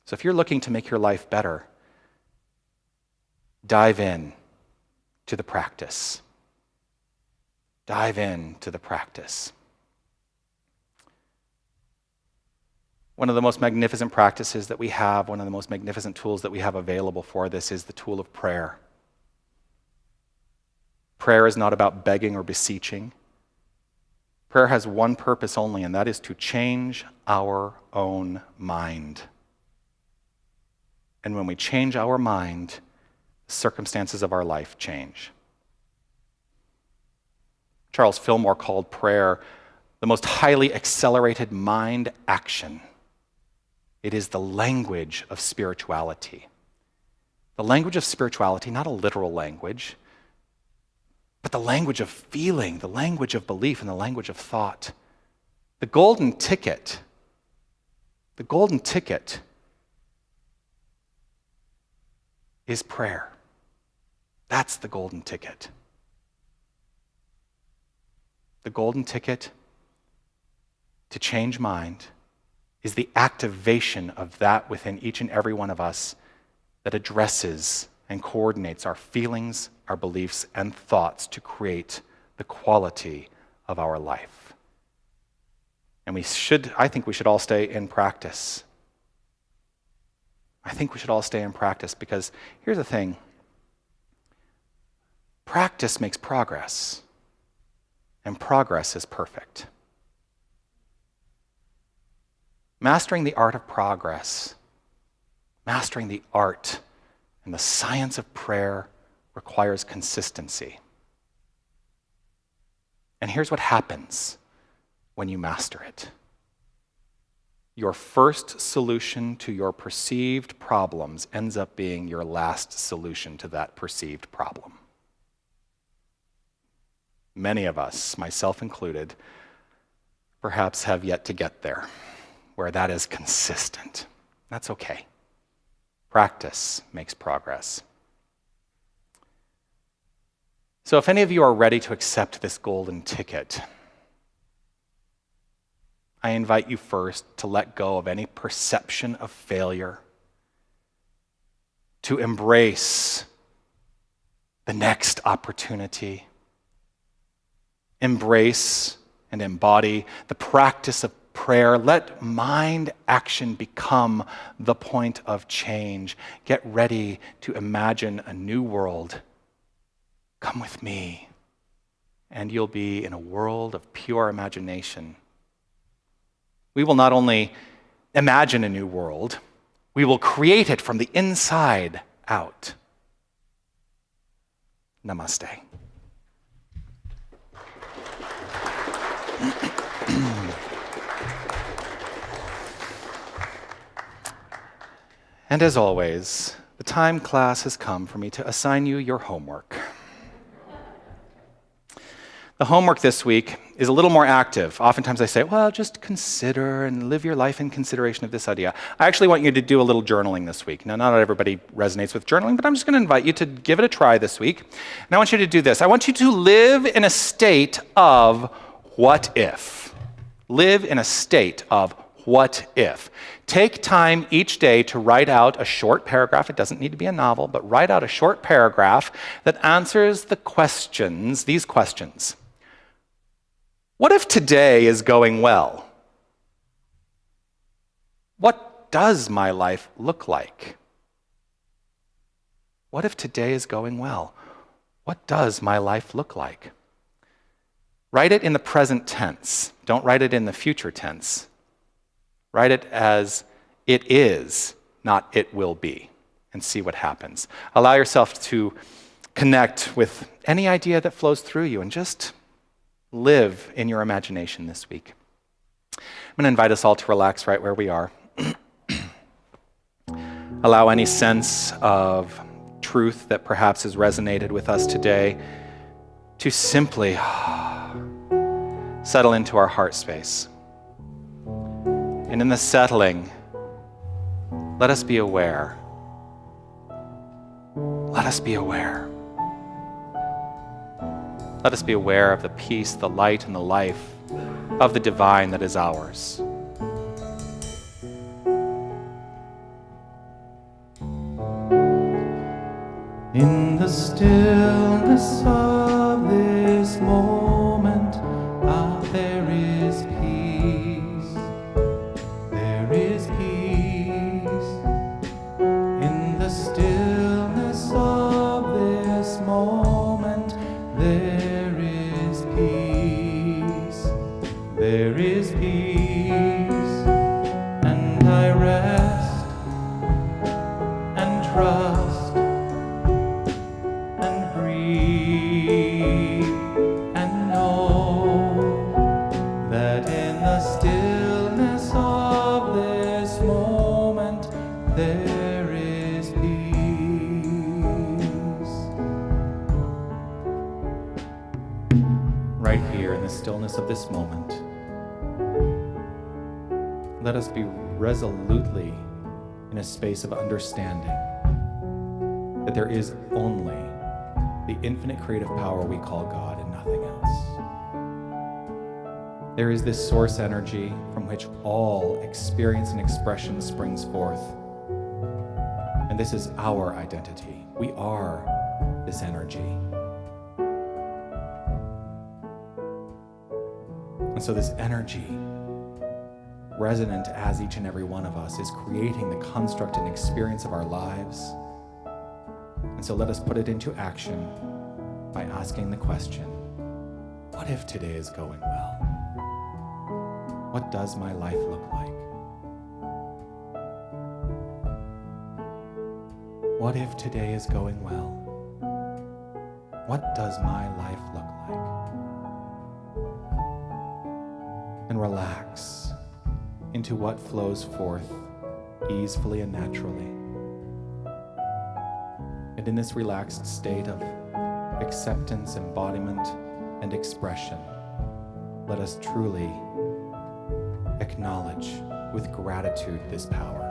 So if you're looking to make your life better, dive in to the practice. Dive into the practice. One of the most magnificent practices that we have, one of the most magnificent tools that we have available for this is the tool of prayer. Prayer is not about begging or beseeching. Prayer has one purpose only, and that is to change our own mind. And when we change our mind, the circumstances of our life change. Charles Fillmore called prayer the most highly accelerated mind action. It is the language of spirituality. The language of spirituality, not a literal language, but the language of feeling, the language of belief, and the language of thought. The golden ticket is prayer. That's the golden ticket. The golden ticket to change mind is the activation of that within each and every one of us that addresses and coordinates our feelings, our beliefs, and thoughts to create the quality of our life. And I think we should all stay in practice. I think we should all stay in practice because here's the thing. Practice makes progress, and progress is perfect. Mastering the art of progress, mastering the art and the science of prayer requires consistency. And here's what happens when you master it. Your first solution to your perceived problems ends up being your last solution to that perceived problem. Many of us, myself included, perhaps have yet to get there, where that is consistent. That's okay. Practice makes progress. So if any of you are ready to accept this golden ticket, I invite you first to let go of any perception of failure, to embrace the next opportunity, embrace and embody the practice of prayer. Let mind action become the point of change. Get ready to imagine a new world. Come with me, and you'll be in a world of pure imagination. We will not only imagine a new world, we will create it from the inside out. Namaste. And as always, the time class has come for me to assign you your homework. The homework this week is a little more active. Oftentimes I say, well, just consider and live your life in consideration of this idea. I actually want you to do a little journaling this week. Now, not everybody resonates with journaling, but I'm just going to invite you to give it a try this week. And I want you to do this. I want you to live in a state of what if. Live in a state of what if. Take time each day to write out a short paragraph. It doesn't need to be a novel, but write out a short paragraph that answers these questions. What if today is going well? What does my life look like? What if today is going well? What does my life look like? Write it in the present tense. Don't write it in the future tense. Write it as it is, not it will be, and see what happens. Allow yourself to connect with any idea that flows through you and just live in your imagination this week. I'm going to invite us all to relax right where we are. Allow any sense of truth that perhaps has resonated with us today to simply settle into our heart space. And in the settling, let us be aware. Let us be aware. Let us be aware of the peace, the light, and the life of the divine that is ours. In the stillness of this moment, there is peace. There is peace. In the stillness of this moment, there is peace. There is peace. And I rest and trust. Stillness of this moment, let us be resolutely in a space of understanding that there is only the infinite creative power we call God and nothing else. There is this source energy from which all experience and expression springs forth, and this is our identity. We are this energy. And so this energy, resonant as each and every one of us, is creating the construct and experience of our lives. And so let us put it into action by asking the question, what if today is going well? What does my life look like? What if today is going well? What does my life look like? And relax into what flows forth easefully and naturally. And in this relaxed state of acceptance, embodiment, and expression, let us truly acknowledge with gratitude this power.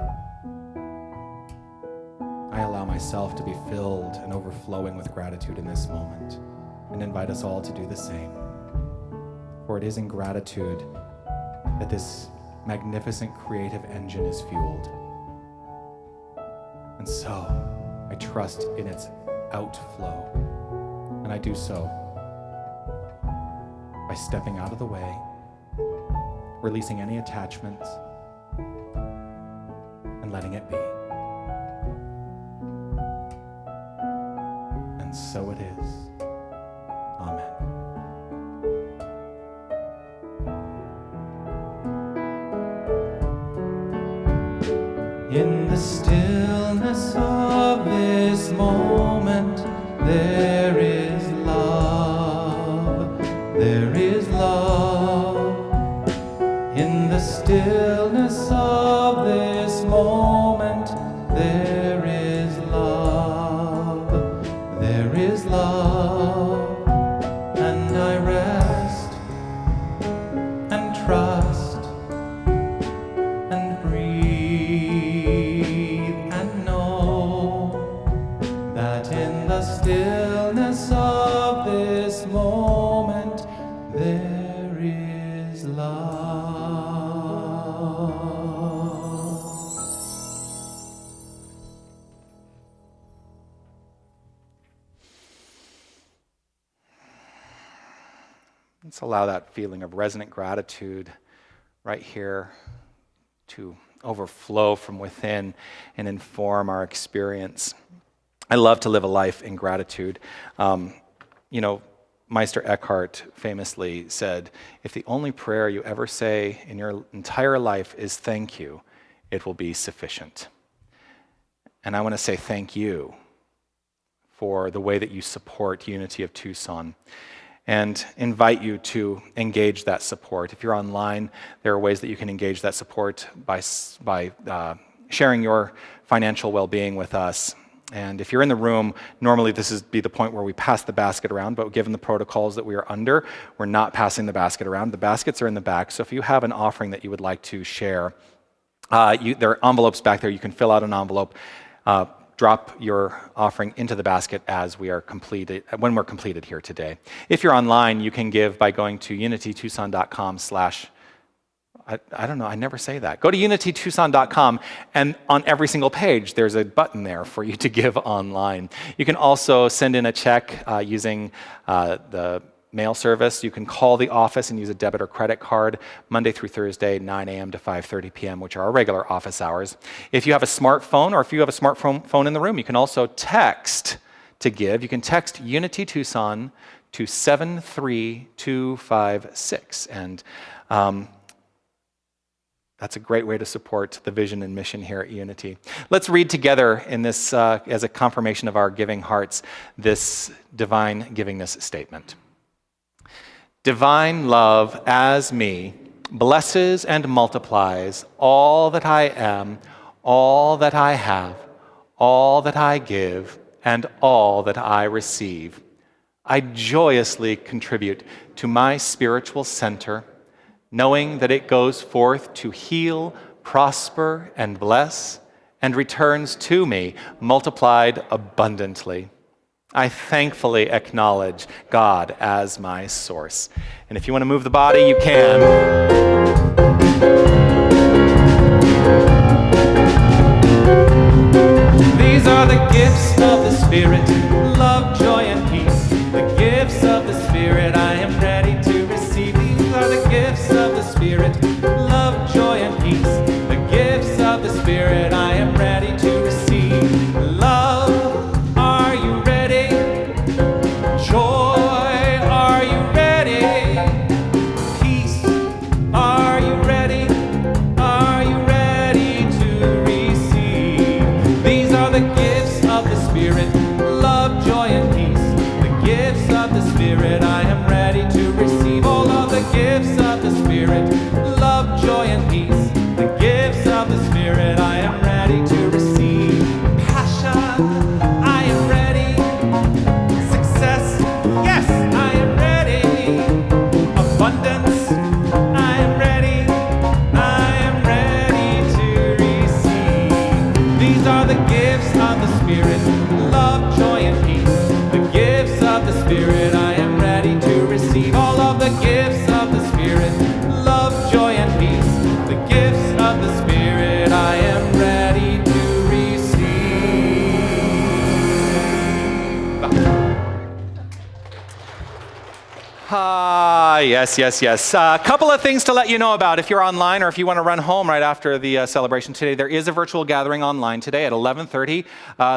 I allow myself to be filled and overflowing with gratitude in this moment, and invite us all to do the same. For it is in gratitude that this magnificent creative engine is fueled. And so, I trust in its outflow. And I do so by stepping out of the way, releasing any attachments, and letting it be. And so it is. Amen. In the stillness of this moment, there is love. There is love. In the stillness of this moment, there is love. There is love. And I rest and trust and breathe and know that in the stillness of this moment there Let's allow that feeling of resonant gratitude right here to overflow from within and inform our experience. I love to live a life in gratitude. Meister Eckhart famously said, if the only prayer you ever say in your entire life is thank you, it will be sufficient. And I want to say thank you for the way that you support Unity of Tucson and invite you to engage that support. If you're online, there are ways that you can engage that support by sharing your financial well-being with us. And if you're in the room, normally this is be the point where we pass the basket around, but given the protocols that we are under, we're not passing the basket around. The baskets are in the back, so if you have an offering that you would like to share, there are envelopes back there. You can fill out an envelope, drop your offering into the basket when we're completed here today. If you're online, you can give by going to unitytucson.com/ I don't know, I never say that. Go to unitytucson.com, and on every single page, there's a button there for you to give online. You can also send in a check using the mail service. You can call the office and use a debit or credit card Monday through Thursday, 9 a.m. to 5:30 p.m., which are our regular office hours. If you have a smartphone, or if you have a smartphone in the room, you can also text to give. You can text Unity Tucson to 73256. And that's a great way to support the vision and mission here at Unity. Let's read together in this, as a confirmation of our giving hearts, this divine givingness statement. Divine love as me blesses and multiplies all that I am, all that I have, all that I give, and all that I receive. I joyously contribute to my spiritual center, knowing that it goes forth to heal, prosper, and bless, and returns to me multiplied abundantly. I thankfully acknowledge God as my source. And if you want to move the body, you can. These are the gifts of the Spirit, love, joy, and peace. The gifts of the Spirit I am ready to receive. These are the gifts of the Spirit, love, joy, and peace. The gifts of the Spirit I am ready to receive. Love, are you ready? Joy, are you ready? Peace, are you ready? Are you ready to receive? These are the gifts of the Spirit, love, joy, and peace. The gifts of the Spirit I am ready to receive. All of the gifts of the Spirit, love, joy, and peace. The gifts of the Spirit I am ready to receive. Passion, I am ready. Success, yes, I am ready. Abundance, I am ready. I am ready to receive. These are the gifts of the Spirit, love, joy, and peace. The gifts of the Spirit I am ready to receive. All of the gifts of the Spirit, love, joy, and peace. The gifts of the Spirit I am ready to receive. Yes. A couple of things to let you know about if you're online or if you want to run home right after the celebration today. There is a virtual gathering online today at 11:30.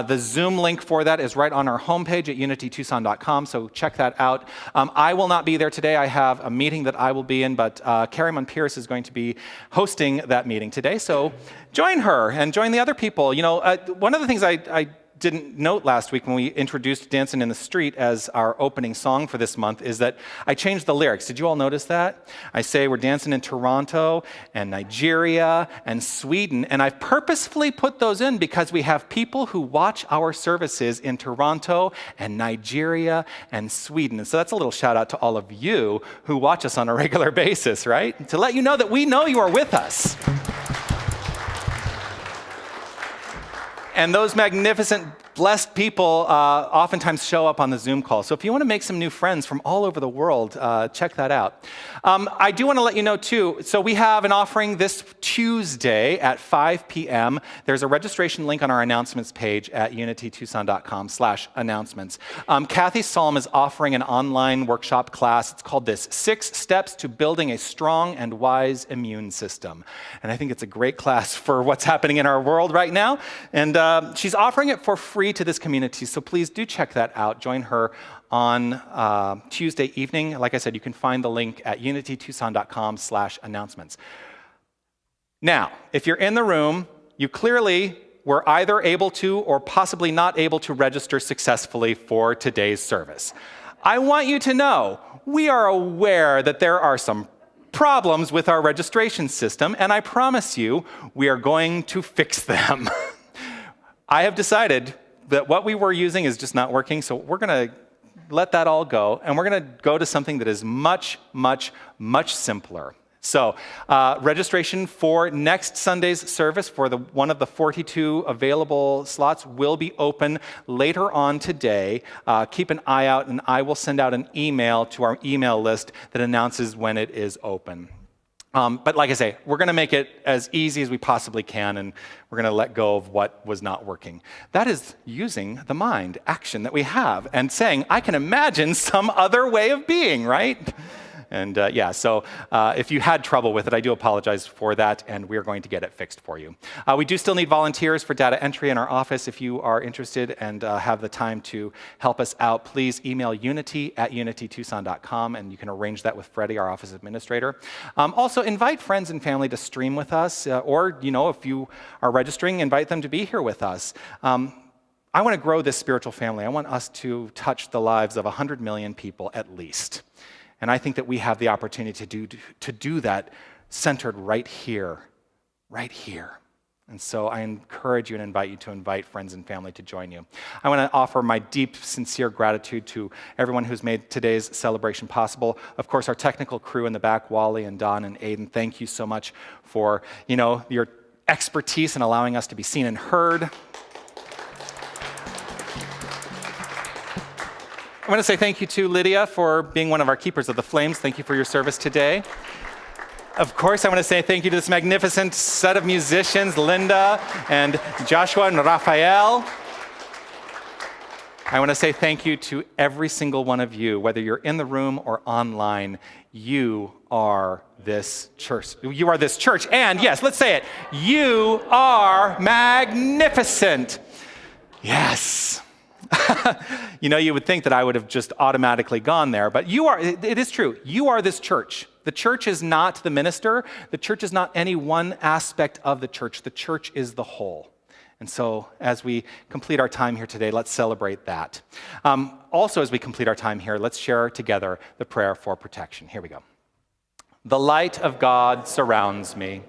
The Zoom link for that is right on our homepage at unitytucson.com, so check that out. I will not be there today. I have a meeting that I will be in, but Carrie Munn-Pierce is going to be hosting that meeting today, so join her and join the other people. One of the things I didn't note last week when we introduced Dancing in the Street as our opening song for this month is that I changed the lyrics. Did you all notice that? I say we're dancing in Toronto and Nigeria and Sweden, and I've purposefully put those in because we have people who watch our services in Toronto and Nigeria and Sweden. And so that's a little shout out to all of you who watch us on a regular basis, right? To let you know that we know you are with us. And those magnificent blessed people oftentimes show up on the Zoom call. So if you want to make some new friends from all over the world, check that out. I do want to let you know, too, so we have an offering this Tuesday at 5 p.m. There's a registration link on our announcements page at unitytucson.com/announcements. Kathy Solom is offering an online workshop class. It's called this, 6 Steps to Building a Strong and Wise Immune System. And I think it's a great class for what's happening in our world right now. And she's offering it for free to this community, so please do check that out. Join her on Tuesday evening. Like I said, you can find the link at unitytucson.com/announcements. Now, if you're in the room, you clearly were either able to or possibly not able to register successfully for today's service. I want you to know, we are aware that there are some problems with our registration system, and I promise you, we are going to fix them. I have decided that what we were using is just not working, so we're going to let that all go, and we're going to go to something that is much, much, much simpler. So registration for next Sunday's service for one of the 42 available slots will be open later on today. Keep an eye out, and I will send out an email to our email list that announces when it is open. But like I say, we're going to make it as easy as we possibly can, and we're going to let go of what was not working. That is using the mind action that we have and saying, I can imagine some other way of being, right? And so if you had trouble with it, I do apologize for that, and we're going to get it fixed for you. We do still need volunteers for data entry in our office. If you are interested and have the time to help us out, please email unity@unitytucson.com, and you can arrange that with Freddie, our office administrator. Also, invite friends and family to stream with us, or, if you are registering, invite them to be here with us. I want to grow this spiritual family. I want us to touch the lives of 100 million people at least. And I think that we have the opportunity to do that centered right here. And so I encourage you and invite you to invite friends and family to join you. I want to offer my deep, sincere gratitude to everyone who's made today's celebration possible. Of course, our technical crew in the back, Wally and Don and Aiden, thank you so much for, your expertise in allowing us to be seen and heard. I want to say thank you to Lydia for being one of our keepers of the flames. Thank you for your service today. Of course, I want to say thank you to this magnificent set of musicians, Linda and Joshua and Raphael. I want to say thank you to every single one of you, whether you're in the room or online. You are this church. You are this church. And yes, let's say it. You are magnificent. Yes. You would think that I would have just automatically gone there, but it is true. You are this church. The church is not the minister. The church is not any one aspect of the church. The church is the whole. And so as we complete our time here today, let's celebrate that. Also, as we complete our time here, let's share together the prayer for protection. Here we go. The light of God surrounds me.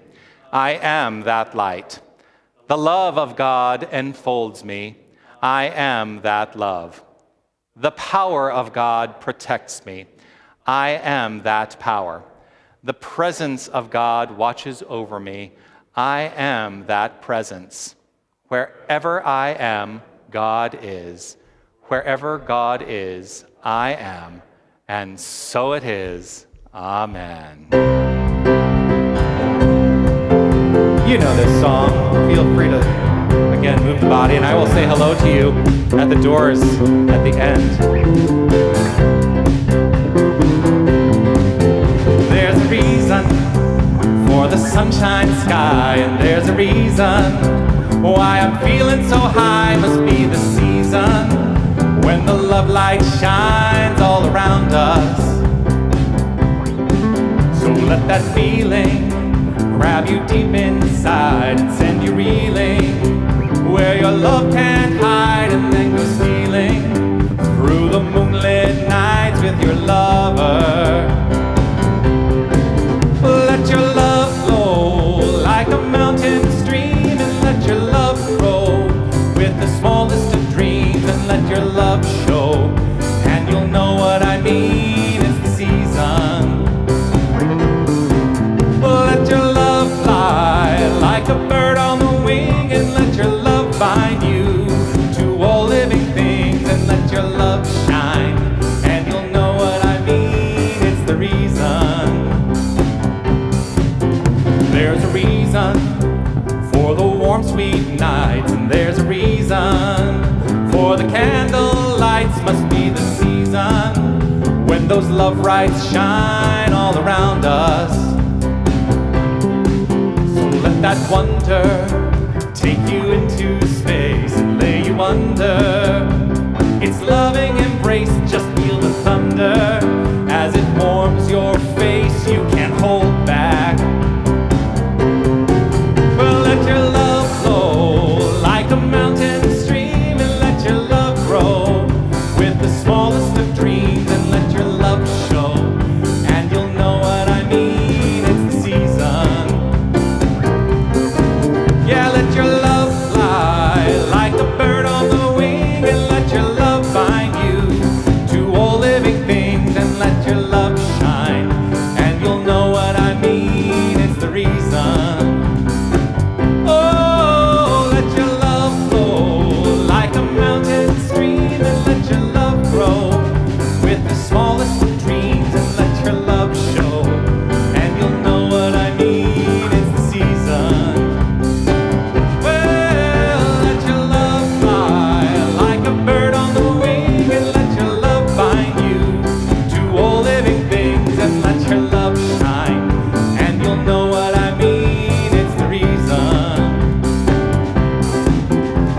I am that light. The love of God enfolds me. I am that love. The power of God protects me. I am that power. The presence of God watches over me. I am that presence. Wherever I am, God is. Wherever God is, I am. And so it is. Amen. You know this song. Feel free to again, move the body, and I will say hello to you at the doors at the end. There's a reason for the sunshine sky, and there's a reason why I'm feeling so high. Must be the season when the love light shines all around us. So let that feeling grab you deep inside and send you reeling where your love can't hide, and then go stealing through the moonlit nights with your lover. Let your love flow like a mountain stream, and let your love grow with the smallest of dreams, and let your love show, and you'll know what I mean. It's the season. Let your love fly like a bird on the wing, and let your love bind you to all reason. There's a reason for the warm, sweet nights, and there's a reason for the candle lights. Must be the season when those love lights shine all around us. So let that wonder take you into space and lay you under its loving embrace. Just feel the thunder as it warms your face. You can't hold back. Well, let your love flow like a mountain stream, and let your love grow with the smallest of dreams, and let your love show, and you'll know what I mean. It's the season. Yeah, let your love fly like a bird on the wing, and let your love bind you to all living things, and let your love shine, and you'll know what I mean. It's the reason. Oh, let your love flow like a mountain stream, and let your love grow with the smallest of dreams, and let your love show, and you'll know what I mean. It's the season. Well, let your love fly like a bird on the wing, and let your love bind you to all living things, and let your love shine, and you'll know what I mean. It's the reason.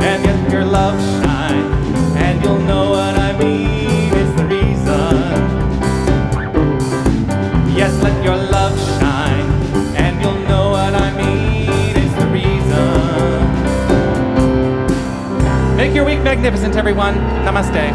And let your love shine, and you'll know what I mean. It's the reason. Yes, let your love shine, and you'll know what I mean. It's the reason. Make your week magnificent, everyone. Namaste.